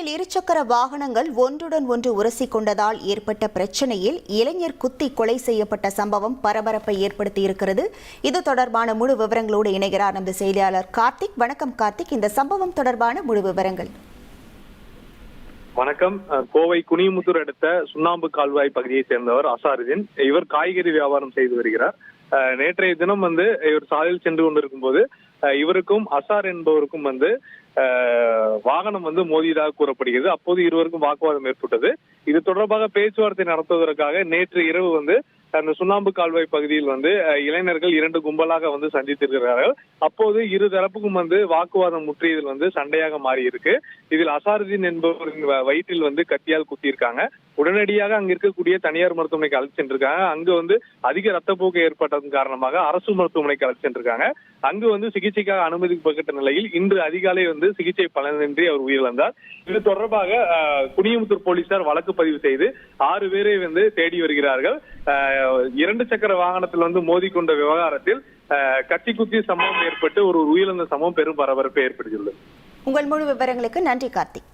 சென்னையில் இருசக்கர வாகனங்கள் ஒன்றுடன் ஒன்று உரசிக் கொண்டதால் ஏற்பட்ட பிரச்சனையில் இளைஞர் குத்தி கொலை செய்யப்பட்ட சம்பவம் பரபரப்பை ஏற்படுத்தியிருக்கிறது. இது தொடர்பான முழு விவரங்களோடு இணைகிறார் நமது செய்தியாளர் கார்த்திக். வணக்கம் கார்த்திக், இந்த சம்பவம் தொடர்பான முழு விவரங்கள். வணக்கம். கோவை குனிமுத்தூர் அடுத்த சுண்ணாம்பு கால்வாய் பகுதியை சேர்ந்தவர் அசாருதீன். இவர் காய்கறி வியாபாரம் செய்து வருகிறார். நேற்றைய தினம் இவர் சாலையில் சென்று கொண்டிருக்கும் போது இவருக்கும் அசார் என்பவருக்கும் வாகனம் மோதியதாக கூறப்படுகிறது. அப்போது இருவருக்கும் வாக்குவாதம் ஏற்பட்டது. இது தொடர்பாக பேச்சுவார்த்தை நடத்துவதற்காக நேற்று இரவு அந்த சுண்ணாம்பு கால்வாய் பகுதியில் இளைஞர்கள் இரண்டு கும்பலாக சந்தித்திருக்கிறார்கள். அப்போது இரு தரப்புக்கும் வாக்குவாதம் முற்றியதில் சண்டையாக மாறி இருக்கு. இதில் அசாருதீன் என்பவரின் வயிற்றில் கத்தியால் குத்தியிருக்காங்க. உடனடியாக அங்க இருக்கக்கூடிய தனியார் மருத்துவமனைக்கு அழைத்து சென்றிருக்காங்க. அங்கு அதிக ரத்தப்போக்கு ஏற்பட்டதன் காரணமாக அரசு மருத்துவமனைக்கு அழைத்து சென்றிருக்காங்க. அங்கு சிகிச்சைக்காக அனுமதிக்கப்பட்ட நிலையில் இன்று அதிகாலை சிகிச்சை பலனின்றி அவர் உயிரிழந்தார். இது தொடர்பாக குனிமுத்தூர் போலீசார் வழக்கு பதிவு செய்து 6 பேரை தேடி வருகிறார்கள். 2 சக்கர வாகனத்தில் மோதிக்கொண்ட விவகாரத்தில் கத்தி குத்தி சம்பவம் ஏற்பட்டு ஒரு உயிரிழந்த சம்பவம் பெரும் பரபரப்பை ஏற்படுத்தியுள்ளது. உங்கள் முழு விவரங்களுக்கு நன்றி கார்த்திக்.